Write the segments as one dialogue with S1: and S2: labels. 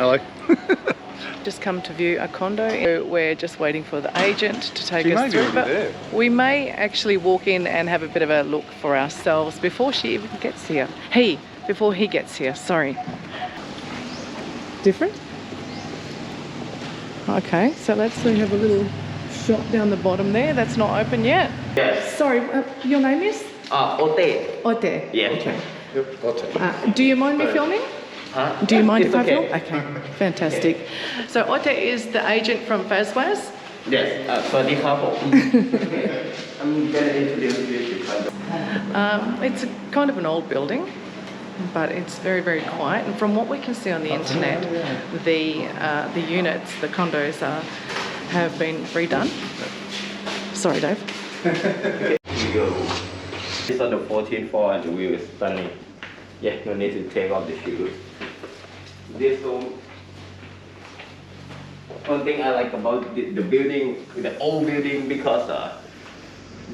S1: Hello.
S2: Just come to view a condo. We're just waiting for the agent to take
S1: She
S2: us
S1: may be
S2: through.
S1: already
S2: But
S1: there.
S2: we may actually walk in and have a bit of a look for ourselves before she even gets here. Before he gets here, sorry. Different? Okay, so let's have a little shop down the bottom there. That's not open yet.
S3: Yes.
S2: Sorry, your name is?
S3: Ote.
S2: Ote.
S3: Yeah.
S2: Okay.
S1: Yep, I'll take it.
S2: Do you mind me filming?
S3: Huh?
S2: Do you mind
S3: It's
S2: if I
S3: okay.
S2: film? Okay, fantastic. So Ote is the agent from Fazwaz.
S3: Yes. สวัสดีครับผม I'm gonna introduce you to condo.
S2: It's kind of an old building, but it's very, very quiet. And from what we can see on the internet, the units, the condos have been redone. Sorry, Dave.
S3: Here you go. It's on the 14th floor and the view is stunning. Yeah, no need to take off the shoes. This room. One thing I like about the building, the old building, because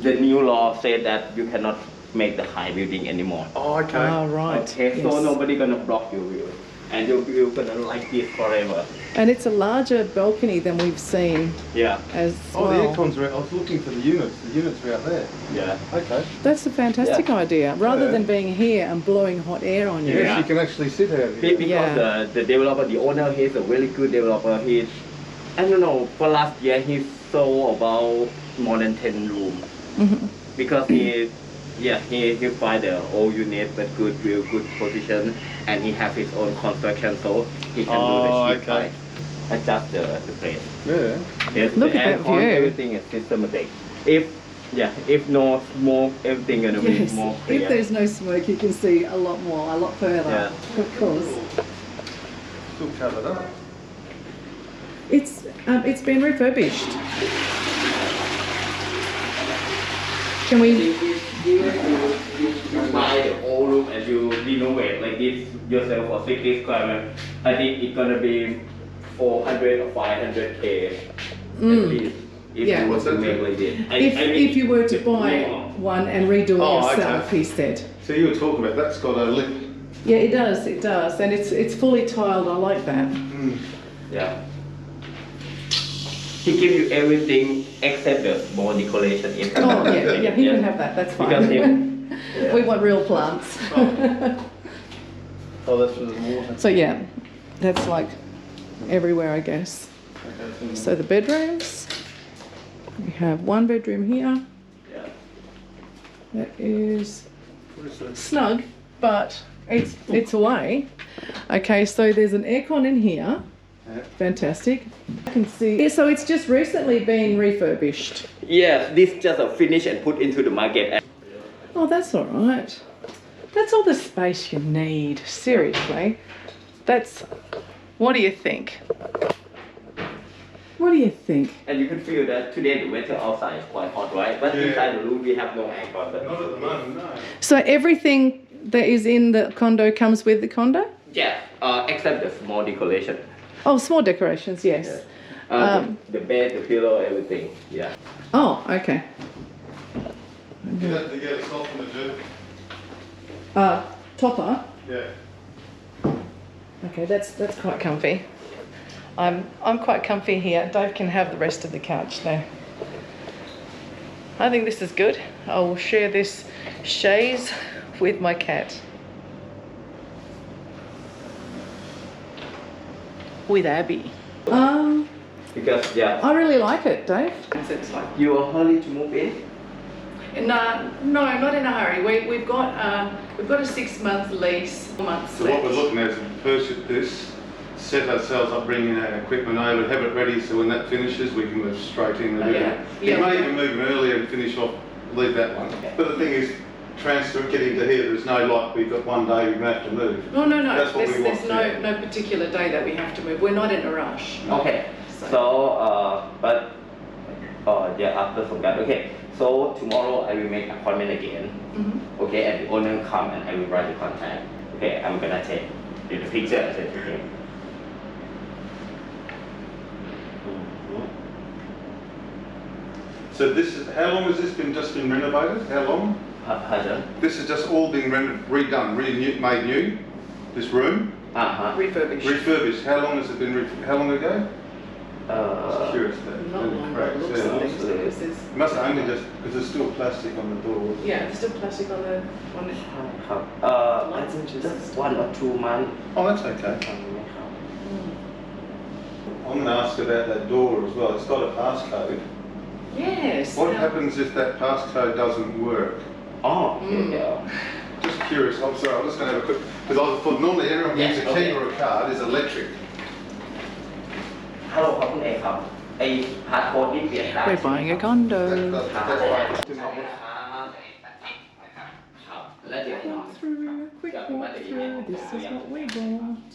S3: the new law said that you cannot make the high building anymore.
S1: Oh, okay.
S2: Oh, right.
S3: Okay, so
S2: Yes.
S3: nobody gonna block your view, and your view gonna like this forever.
S2: And it's a larger balcony than we've seen
S3: Yeah,
S2: as
S1: Oh, the
S2: well.
S1: aircons are out. I was looking for the units. The units are out there.
S3: yeah.
S1: Okay.
S2: That's a fantastic
S3: Yeah.
S2: idea. Rather
S1: Yeah.
S2: than being here and blowing hot air on you.
S1: Yes,
S3: Yeah.
S1: you can actually sit out here.
S3: Because
S2: Yeah.
S3: the developer, the owner, he's a very good developer. I don't know, for last year he sold about more than 10 rooms. Because he find the old unit with real good position, and he have his own construction, so he can do the
S1: Oh,
S3: cheap
S1: okay.
S3: price. Adjust the place.
S1: Yeah.
S3: Yes,
S2: Look
S3: the
S2: at that
S3: aircon,
S2: view.
S3: everything is systematic. If no smoke, everything gonna be
S2: Yes,
S3: more
S2: if
S3: clear.
S2: there's no smoke, you can see a lot more, a lot further.
S3: Yeah.
S2: Of course.
S1: Still covered up.
S2: It's been refurbished. Can we?
S3: You buy the old room and you renovate like this yourself for 60 square meters, I think it's gonna be 400 or 500K at least. If
S2: Yeah.
S3: you were
S1: What's
S3: to
S1: that?
S3: make like this.
S2: If you were to buy one and redo it
S1: Oh,
S2: yourself,
S1: okay.
S2: he said.
S1: So you were talking about that's got a lip.
S2: Yeah, it does, and it's fully tiled. I like that.
S3: Yeah. He gives you everything except the small decoration inside.
S2: Oh yeah, he can have that. That's
S3: Because
S2: fine.
S3: yeah.
S2: We want real plants.
S1: Oh, that's for the water.
S2: So yeah, that's like everywhere, I guess. So the bedrooms. We have one bedroom here.
S3: Yeah.
S2: That is
S1: What is that?
S2: snug, but it's away. Okay, so there's an aircon in here.
S1: Yeah.
S2: Fantastic. I can see. Yeah, so it's just recently been refurbished.
S3: Yes, this just a finish and put into the market.
S2: Oh, that's all right. That's all the space you need. Seriously, that's. What do you think? What do you think?
S3: And you can feel that today the weather outside is quite hot, right? But
S1: Yeah.
S3: inside the room we have no aircon. But
S1: Not at the moment, no.
S2: So everything that is in the condo comes with the condo?
S3: yeah, except the small decoration.
S2: Oh, small decorations, yes.
S3: The bed, the pillow, everything. Yeah.
S2: Oh, okay.
S1: You have to get a softener, too.
S2: Topper.
S1: Yeah.
S2: Okay, that's quite comfy. I'm quite comfy here. Dave can have the rest of the couch there. I think this is good. I will share this chaise with my cat. With Abby.
S3: Because
S2: I really like it, Dave. It's like,
S3: you are hurry to move in.
S2: no, not in a hurry. We've got a 6-month lease, 4 months
S1: So what
S2: left.
S1: we're looking at is purchase this, set ourselves up, bringing our equipment over, have it ready so when that finishes we can move straight in and do
S2: Okay.
S1: that.
S2: Yeah.
S1: You may even move them earlier and finish off, leave that one. But the thing is, getting to here, there's no like we've got one day we have to move.
S2: No.
S1: That's what we
S2: There's
S1: want,
S2: no particular day that we have to move. We're not in a rush.
S3: Okay. So, after Songkran. Okay. So tomorrow I will make appointment again. Okay, and the owner come and I will write the contract. Okay, I'm gonna take the picture and send to him.
S1: So this is, how long has this just been renovated? How long?
S3: Pardon?
S1: This has just all been redone, made new, this room?
S2: refurbished.
S1: Refurbished. How long has it been? How long ago? Just curious. That
S2: Not long, but it looks like this is.
S1: It must have only just because there's still plastic on the door.
S2: Yeah, there's still plastic on the on it.
S3: ครับI think just 1 or 2 months
S1: Oh, that's okay. I'm going to ask about that door as well. It's got a passcode.
S2: Yes.
S1: What happens if that passcode doesn't work?
S3: oh yeah
S1: Just curious. I'm sorry. I'm just going to have a quick because I thought normally everyone
S3: Yes,
S1: uses a key
S3: okay.
S1: or a card is electric.
S3: ฮัลโหลครับคุณเอกครับไอ้พาสโค้ดที่เปลี่ยนได้
S2: We're buying a condo.
S1: That's why it's not.
S3: ครับแล้วเดี๋ยว
S2: Walk through, quick walk through. This is what we want.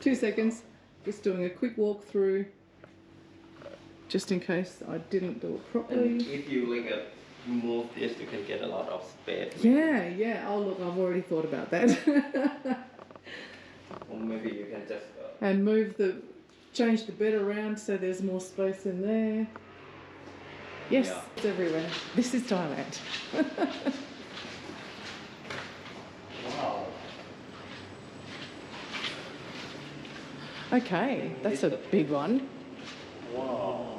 S2: Two seconds. Just doing a quick walk through. Just in case I didn't do it
S3: And
S2: properly.
S3: if you like move this you can get a lot of space
S2: Yeah. Oh look, I've already thought about that.
S3: or maybe you can just
S2: And change the bed around so there's more space in there. Yes,
S3: Yeah.
S2: it's everywhere. This is Thailand.
S1: Wow.
S2: Okay, that's a big one.
S1: Wow.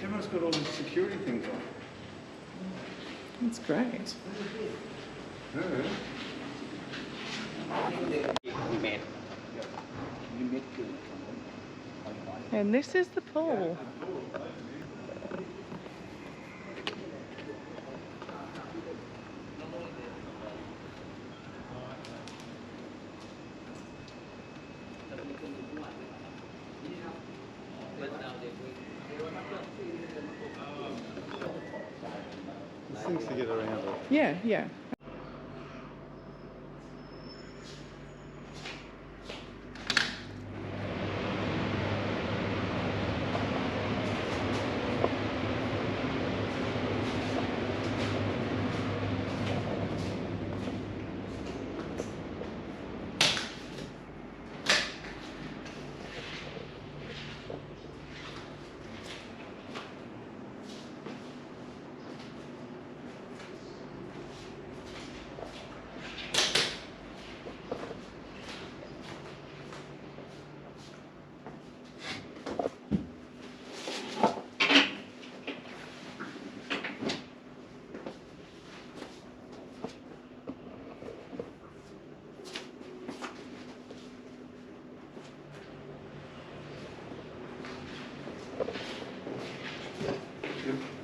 S1: Everyone's got all these security things on.
S2: That's great.
S1: Yeah.
S2: And this is the pool.
S1: There's things to get around it.
S2: Yeah.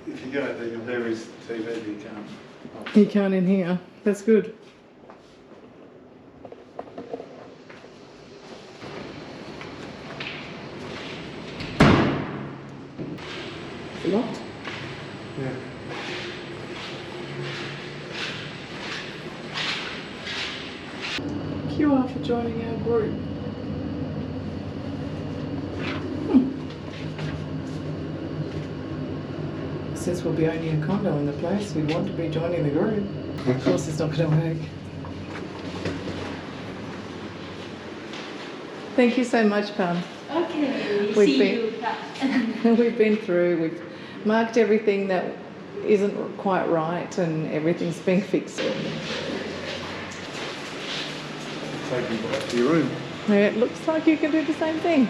S1: If you go there, you'll hear his TV, but you can't.
S2: You can't in here. That's good. Locked?
S1: Yeah.
S2: QR for joining our group. Since we'll be owning a condo in the place, we want to be joining the group. Of course, it's not going to work. Thank you so much, Pam.
S4: Okay,
S2: We've
S4: see
S2: been-
S4: you.
S2: We've been through, we've marked everything that isn't quite right, and everything's being fixed.
S1: Take you back to your room.
S2: It looks like you can do the same thing.